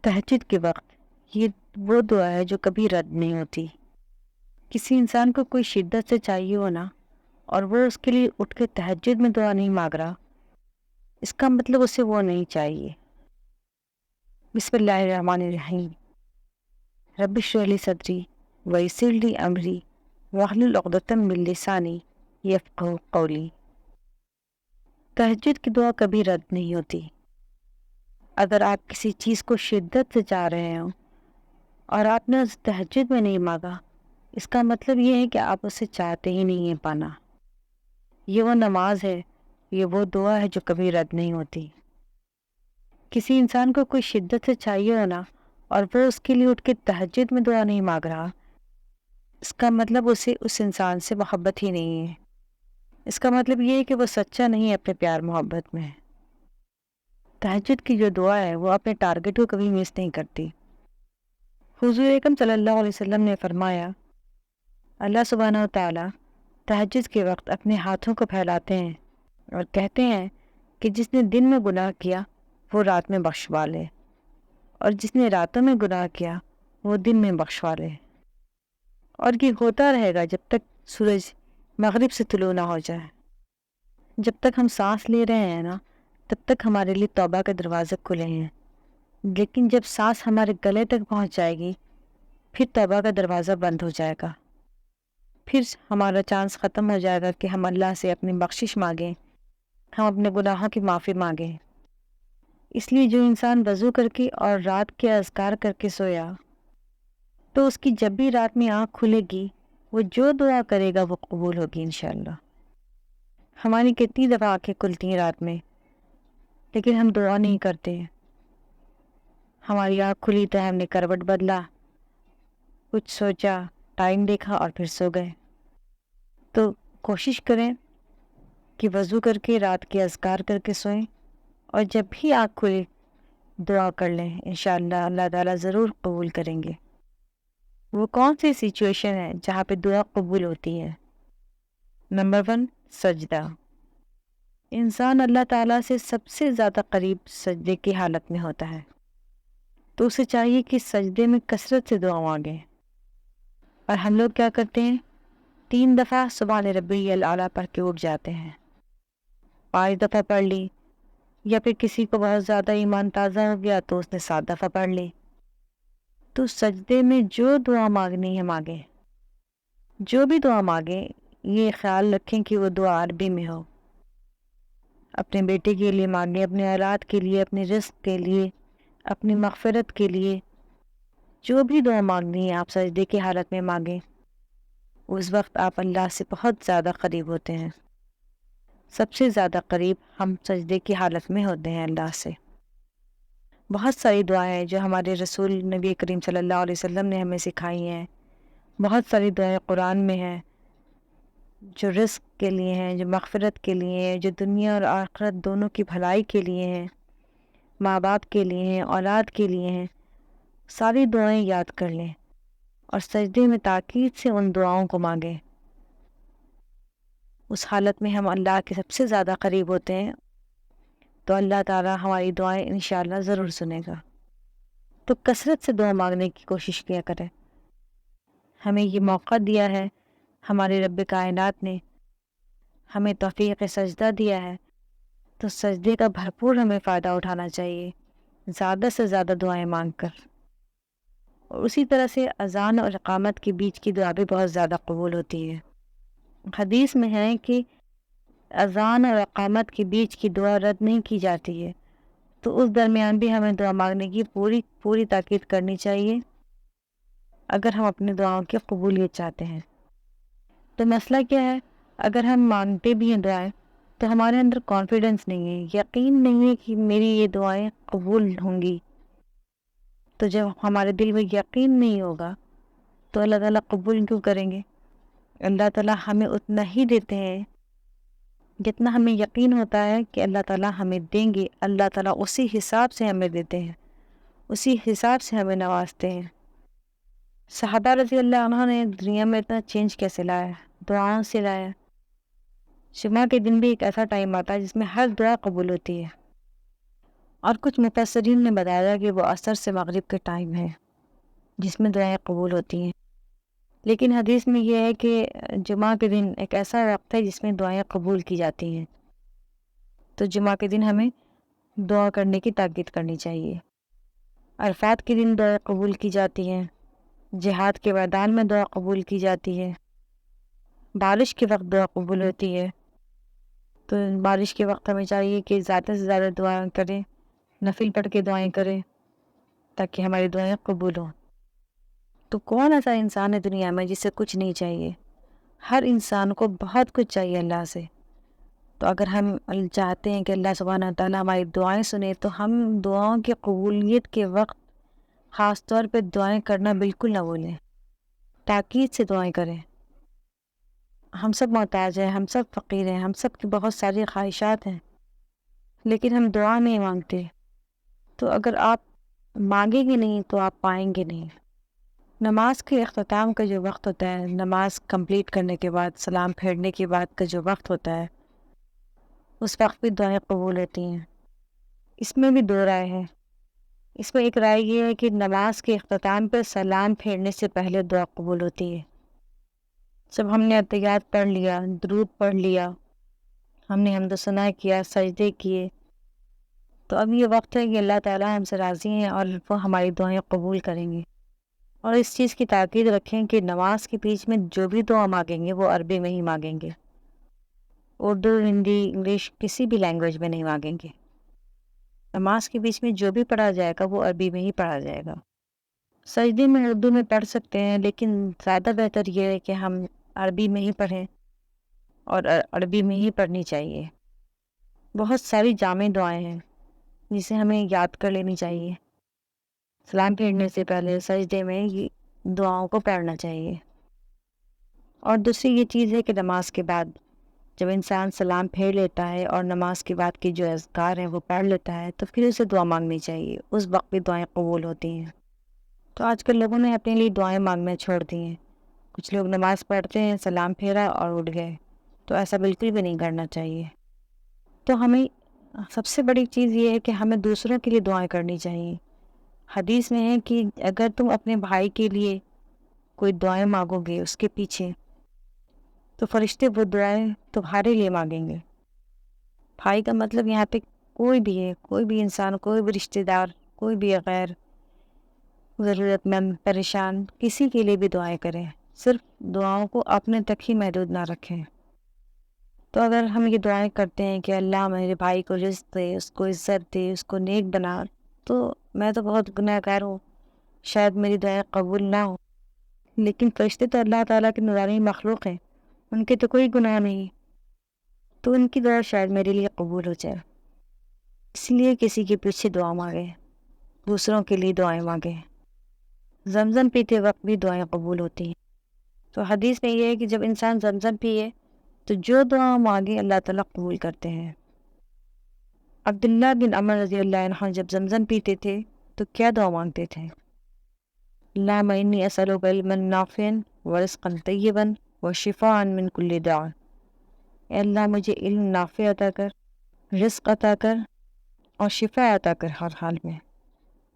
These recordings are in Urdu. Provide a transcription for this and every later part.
تہجد کے وقت یہ وہ دعا ہے جو کبھی رد نہیں ہوتی۔ کسی انسان کو کوئی شدت سے چاہیے ہونا اور وہ اس کے لیے اٹھ کے تہجد میں دعا نہیں مانگ رہا، اس کا مطلب اسے وہ نہیں چاہیے۔ بسم اللہ الرحمن الرحیم۔ رب اشرح لی صدری ویسر لی امری واحلل عقدۃ من لسانی یفقہوا قولی۔ تہجد کی دعا کبھی رد نہیں ہوتی۔ اگر آپ کسی چیز کو شدت سے چاہ رہے ہوں اور آپ نے اس تہجد میں نہیں مانگا، اس کا مطلب یہ ہے کہ آپ اسے چاہتے ہی نہیں ہیں پانا۔ یہ وہ نماز ہے، یہ وہ دعا ہے جو کبھی رد نہیں ہوتی۔ کسی انسان کو کوئی شدت سے چاہیے ہونا اور وہ اس کے لیے اٹھ کے تہجد میں دعا نہیں مانگ رہا، اس کا مطلب اسے اس انسان سے محبت ہی نہیں ہے۔ اس کا مطلب یہ ہے کہ وہ سچا نہیں ہے اپنے پیار محبت میں۔ تہجد کی جو دعا ہے وہ اپنے ٹارگٹ کو کبھی مس نہیں کرتی۔ حضور اکرم صلی اللہ علیہ وسلم نے فرمایا، اللہ سبحانہ و تعالیٰ تہجد کے وقت اپنے ہاتھوں کو پھیلاتے ہیں اور کہتے ہیں کہ جس نے دن میں گناہ کیا وہ رات میں بخشوا لے، اور جس نے راتوں میں گناہ کیا وہ دن میں بخشوا لے۔ اور یہ ہوتا رہے گا جب تک سورج مغرب سے طلوع نہ ہو جائے۔ جب تک ہم سانس لے رہے ہیں نا، تب تک ہمارے لیے توبہ کے دروازے کھلے ہیں، لیکن جب سانس ہمارے گلے تک پہنچ جائے گی پھر توبہ کا دروازہ بند ہو جائے گا۔ پھر ہمارا چانس ختم ہو جائے گا کہ ہم اللہ سے اپنی بخشش مانگیں، ہم اپنے گناہوں کی معافی مانگیں۔ اس لیے جو انسان وضو کر کے اور رات کے اذکار کر کے سویا تو اس کی جب بھی رات میں آنکھ کھلے گی وہ جو دعا کرے گا وہ قبول ہوگی انشاءاللہ۔ ہماری کتنی دفعہ آنکھیں کھلتی ہیں رات میں لیکن ہم دعا نہیں کرتے ہیں۔ ہماری آنکھ کھلی تو ہم نے کروٹ بدلا، کچھ سوچا، ٹائم دیکھا اور پھر سو گئے۔ تو کوشش کریں کہ وضو کر کے رات کے اذکار کر کے سوئیں، اور جب بھی آنکھ کھلے دعا کر لیں، انشاءاللہ اللہ تعالیٰ ضرور قبول کریں گے۔ وہ کون سی سچویشن ہے جہاں پہ دعا قبول ہوتی ہے؟ نمبر 1، سجدہ۔ انسان اللہ تعالیٰ سے سب سے زیادہ قریب سجدے کی حالت میں ہوتا ہے، تو اسے چاہیے کہ سجدے میں کثرت سے دعا مانگیں۔ اور ہم لوگ کیا کرتے ہیں؟ 3 دفعہ سبحان ربی الاعلیٰ پڑھ کے اٹھ جاتے ہیں، 5 دفعہ پڑھ لی، یا پھر کسی کو بہت زیادہ ایمان تازہ ہو گیا تو اس نے 7 دفعہ پڑھ لی۔ تو سجدے میں جو دعا مانگنی ہے مانگیں، جو بھی دعا مانگیں یہ خیال رکھیں کہ وہ دعا عربی میں ہو۔ اپنے بیٹے کے لیے مانگیں، اپنے اولاد کے لیے، اپنے رزق کے لیے، اپنی مغفرت کے لیے، جو بھی دعا مانگنی ہے آپ سجدے کی حالت میں مانگیں۔ اس وقت آپ اللہ سے بہت زیادہ قریب ہوتے ہیں۔ سب سے زیادہ قریب ہم سجدے کی حالت میں ہوتے ہیں اللہ سے۔ بہت ساری دعائیں ہیں جو ہمارے رسول نبی کریم صلی اللہ علیہ وسلم نے ہمیں سکھائی ہیں۔ بہت ساری دعائیں قرآن میں ہیں جو رزق کے لیے ہیں، جو مغفرت کے لیے ہیں، جو دنیا اور آخرت دونوں کی بھلائی کے لیے ہیں، ماں باپ کے لیے ہیں، اولاد کے لیے ہیں۔ ساری دعائیں یاد کر لیں اور سجدے میں تاکید سے ان دعاؤں کو مانگیں۔ اس حالت میں ہم اللہ کے سب سے زیادہ قریب ہوتے ہیں، تو اللہ تعالیٰ ہماری دعائیں انشاءاللہ ضرور سنے گا۔ تو کثرت سے دعا مانگنے کی کوشش کیا کریں۔ ہمیں یہ موقع دیا ہے ہمارے رب کائنات نے، ہمیں توفیق سجدہ دیا ہے، تو سجدے کا بھرپور ہمیں فائدہ اٹھانا چاہیے، زیادہ سے زیادہ دعائیں مانگ کر۔ اور اسی طرح سے اذان اور اقامت کے بیچ کی دعا بھی بہت زیادہ قبول ہوتی ہے۔ حدیث میں ہے کہ اذان اور اقامت کے بیچ کی دعا رد نہیں کی جاتی ہے، تو اس درمیان بھی ہمیں دعا مانگنے کی پوری تاکید کرنی چاہیے اگر ہم اپنی دعاؤں کی قبولیت چاہتے ہیں۔ تو مسئلہ کیا ہے؟ اگر ہم مانگتے بھی ہیں دعائیں تو ہمارے اندر کانفیڈنس نہیں ہے، یقین نہیں ہے کہ میری یہ دعائیں قبول ہوں گی۔ تو جب ہمارے دل میں یقین نہیں ہوگا تو اللہ تعالیٰ قبول کیوں کریں گے؟ اللہ تعالیٰ ہمیں اتنا ہی دیتے ہیں جتنا ہمیں یقین ہوتا ہے کہ اللہ تعالیٰ ہمیں دیں گے۔ اللہ تعالیٰ اسی حساب سے ہمیں دیتے ہیں، اسی حساب سے ہمیں نوازتے ہیں۔ صحابہ رضی اللہ عنہ نے دنیا میں اتنا چینج کیسے لایا؟ دعاؤں سے لایا۔ جمعہ کے دن بھی ایک ایسا ٹائم آتا ہے جس میں ہر دعا قبول ہوتی ہے، اور کچھ مفسرین نے بتایا کہ وہ عصر سے مغرب کے ٹائم ہے جس میں دعائیں قبول ہوتی ہیں، لیکن حدیث میں یہ ہے کہ جمعہ کے دن ایک ایسا وقت ہے جس میں دعائیں قبول کی جاتی ہیں، تو جمعہ کے دن ہمیں دعا کرنے کی تاکید کرنی چاہیے۔ عرفات کے دن دعا قبول کی جاتی ہیں، جہاد کے میدان میں دعا قبول کی جاتی ہے، بارش کے وقت دعا قبول ہوتی ہے، تو بارش کے وقت ہمیں چاہیے کہ زیادہ سے زیادہ دعائیں کریں، نفل پڑھ کے دعائیں کریں تاکہ ہماری دعائیں قبول ہوں۔ تو کون ایسا انسان ہے دنیا میں جسے کچھ نہیں چاہیے؟ ہر انسان کو بہت کچھ چاہیے اللہ سے، تو اگر ہم چاہتے ہیں کہ اللہ سبحانہ تعالیٰ ہماری دعائیں سنے تو ہم دعاؤں کی قبولیت کے وقت خاص طور پہ دعائیں کرنا بالکل نہ بھولیں، تاکید سے دعائیں کریں۔ ہم سب محتاج ہیں، ہم سب فقیر ہیں، ہم سب کی بہت ساری خواہشات ہیں، لیکن ہم دعا نہیں مانگتے، تو اگر آپ مانگیں گے نہیں تو آپ پائیں گے نہیں۔ نماز کے اختتام کا جو وقت ہوتا ہے، نماز کمپلیٹ کرنے کے بعد سلام پھیرنے کے بعد کا جو وقت ہوتا ہے، اس وقت بھی دعائیں قبول ہوتی ہیں۔ اس میں بھی دو رائے ہیں۔ اس میں ایک رائے یہ ہے کہ نماز کے اختتام پر سلام پھیرنے سے پہلے دعا قبول ہوتی ہے۔ جب ہم نے اتحیات پڑھ لیا، درود پڑھ لیا، ہم نے حمد و ثنا کیا، سجدے کیے، تو اب یہ وقت ہے کہ اللہ تعالیٰ ہم سے راضی ہیں اور وہ ہماری دعائیں قبول کریں گے۔ اور اس چیز کی تاکید رکھیں کہ نماز کے بیچ میں جو بھی دعا مانگیں گے وہ عربی میں ہی مانگیں گے، اردو، ہندی، انگلش کسی بھی لینگویج میں نہیں مانگیں گے۔ نماز کے بیچ میں جو بھی پڑھا جائے گا وہ عربی میں ہی پڑھا جائے گا۔ سجدے میں اردو میں پڑھ سکتے ہیں، لیکن زیادہ بہتر یہ ہے کہ ہم عربی میں ہی پڑھیں، اور عربی میں ہی پڑھنی چاہیے۔ بہت ساری جامع دعائیں ہیں جسے ہمیں یاد کر لینی چاہیے۔ سلام پھیرنے سے پہلے سجدے میں یہ دعاؤں کو پڑھنا چاہیے۔ اور دوسری یہ چیز ہے کہ نماز کے بعد جب انسان سلام پھیر لیتا ہے اور نماز کے بعد کی جو اذکار ہیں وہ پڑھ لیتا ہے تو پھر اسے دعا مانگنی چاہیے، اس وقت بھی دعائیں قبول ہوتی ہیں۔ تو آج کل لوگوں نے اپنے لیے دعائیں مانگنا چھوڑ دی ہیں۔ کچھ لوگ نماز پڑھتے ہیں، سلام پھیرا اور اٹھ گئے، تو ایسا بالکل بھی نہیں کرنا چاہیے۔ تو ہمیں سب سے بڑی چیز یہ ہے کہ ہمیں دوسروں کے لیے دعائیں کرنی چاہیے۔ حدیث میں ہے کہ اگر تم اپنے بھائی کے لیے کوئی دعائیں مانگو گے اس کے پیچھے، تو فرشتے وہ دعائیں تمہارے لیے مانگیں گے۔ بھائی کا مطلب یہاں پہ کوئی بھی ہے، کوئی بھی انسان، کوئی بھی رشتہ دار، کوئی بھی غیر ضرورت مند، پریشان، کسی کے لیے بھی دعائیں کریں، صرف دعاؤں کو اپنے تک ہی محدود نہ رکھیں۔ تو اگر ہم یہ دعائیں کرتے ہیں کہ اللہ میرے بھائی کو رزق دے، اس کو عزت دے، اس کو نیک بنا، تو میں تو بہت گناہ گار ہوں، شاید میری دعائیں قبول نہ ہوں، لیکن فرشتے تو اللہ تعالیٰ کے نورانی مخلوق ہیں، ان کے تو کوئی گناہ نہیں، تو ان کی دعا شاید میرے لیے قبول ہو جائے۔ اس لیے کسی کے پیچھے دعا مانگیں، دوسروں کے لیے دعائیں مانگیں۔ زمزم پیتے وقت بھی دعائیں قبول ہوتی ہیں۔ تو حدیث میں یہ ہے کہ جب انسان زمزم پیے تو جو دعا مانگے اللہ تعالیٰ قبول کرتے ہیں۔ عبداللہ بن عمر رضی اللہ عنہ جب زمزم پیتے تھے تو کیا دعا مانگتے تھے؟ اللہم انی اسألک علما نافعا ورزقا طیبا وشفاء من کل داء۔ اے اللہ مجھے علم نافع عطا کر، رزق عطا کر اور شفا عطا کر ہر حال میں۔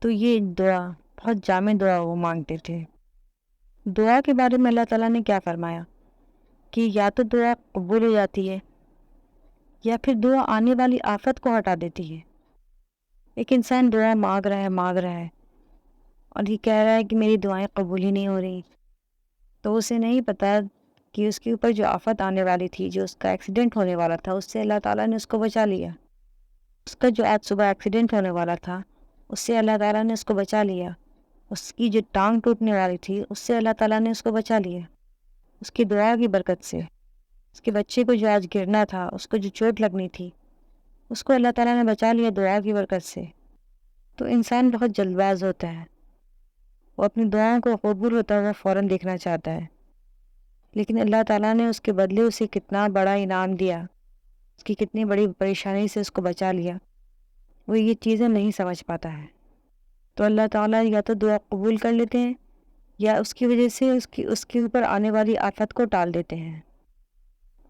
تو یہ دعا بہت جامع دعا وہ مانگتے تھے۔ دعا کے بارے میں اللہ تعالیٰ نے کیا فرمایا کہ یا تو دعا قبول ہو جاتی ہے یا پھر دعا آنے والی آفت کو ہٹا دیتی ہے۔ ایک انسان دعا مانگ رہا ہے اور یہ کہہ رہا ہے کہ میری دعائیں قبول ہی نہیں ہو رہی، تو اسے نہیں پتا کہ اس کے اوپر جو آفت آنے والی تھی، جو اس کا ایکسیڈنٹ ہونے والا تھا، اس سے اللہ تعالیٰ نے اس کو بچا لیا۔ اس کا جو آج صبح ایکسیڈنٹ ہونے والا تھا اس سے اللہ تعالیٰ نے اس کو بچا لیا۔ اس کی جو ٹانگ ٹوٹنے والی تھی اس سے اللہ تعالیٰ نے اس کو بچا لیا، اس کی دعا کی برکت سے۔ اس کے بچے کو جو آج گرنا تھا، اس کو جو چوٹ لگنی تھی، اس کو اللہ تعالیٰ نے بچا لیا دعا کی برکت سے۔ تو انسان بہت جلد باز ہوتا ہے، وہ اپنی دعاؤں کو قبول ہوتا ہوا فوراً دیکھنا چاہتا ہے، لیکن اللہ تعالیٰ نے اس کے بدلے اسے کتنا بڑا انعام دیا، اس کی کتنی بڑی پریشانی سے اس کو بچا لیا، وہ یہ چیزیں نہیں سمجھ پاتا ہے۔ تو اللہ تعالیٰ یا تو دعا قبول کر لیتے ہیں یا اس کی وجہ سے اس کے اوپر آنے والی آفت کو ٹال دیتے ہیں۔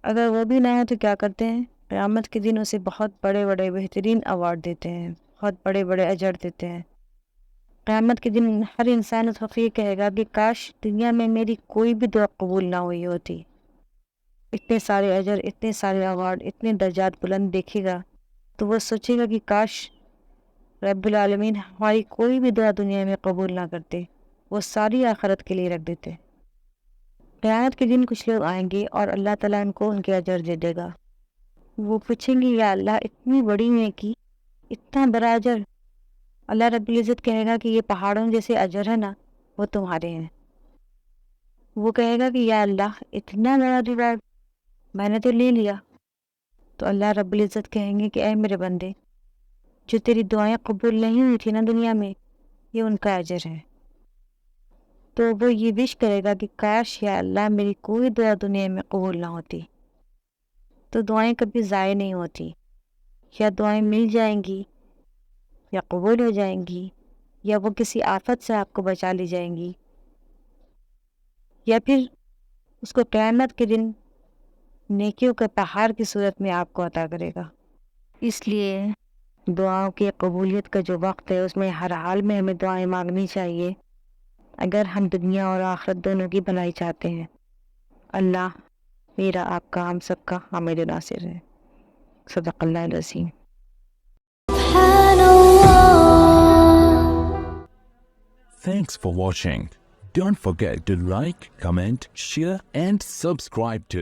اگر وہ بھی نہ ہو تو کیا کرتے ہیں؟ قیامت کے دن اسے بہت بڑے بڑے بہترین ایوارڈ دیتے ہیں، بہت بڑے بڑے اجر دیتے ہیں۔ قیامت کے دن ہر انسان اس وقت یہ کہے گا کہ کاش دنیا میں میری کوئی بھی دعا قبول نہ ہوئی ہوتی۔ اتنے سارے اجر، اتنے سارے ایوارڈ، اتنے درجات بلند دیکھے گا تو وہ سوچے گا کہ کاش رب العالمین ہماری کوئی بھی دعا دنیا میں قبول نہ کرتے، وہ ساری آخرت کے لیے رکھ دیتے۔ قیامت کے دن کچھ لوگ آئیں گے اور اللہ تعالیٰ ان کو ان کے اجر دے دے گا۔ وہ پوچھیں گے یا اللہ اتنی بڑی نیکی، اتنا بڑا اجر؟ اللہ رب العزت کہے گا کہ یہ پہاڑوں جیسے اجر ہے نا، وہ تمہارے ہیں۔ وہ کہے گا کہ یا اللہ اتنا بڑا ریوارڈ میں نے تو لے لیا۔ تو اللہ رب العزت کہیں گے کہ اے میرے بندے، جو تیری دعائیں قبول نہیں ہوئی تھی نا دنیا میں، یہ ان کا اجر ہے۔ تو وہ یہ وش کرے گا کہ کاش یا اللہ میری کوئی دعا دنیا میں قبول نہ ہوتی۔ تو دعائیں کبھی ضائع نہیں ہوتی، یا دعائیں مل جائیں گی یا قبول ہو جائیں گی، یا وہ کسی آفت سے آپ کو بچا لی جائیں گی، یا پھر اس کو قیامت کے دن نیکیوں کے پہاڑ کی صورت میں آپ کو عطا کرے گا۔ اس لیے دعاؤں کی قبولیت کا جو وقت ہے اس میں ہر حال میں ہمیں دعائیں مانگنی چاہیے، اگر ہم دنیا اور آخرت دونوں کی بھلائی چاہتے ہیں۔ اللہ میرا، آپ کا، ہم سب کا حامد و ناصر ہے۔ صدق اللہ العظیم۔ Thanks for watching. Don't forget to like, comment, share and subscribe to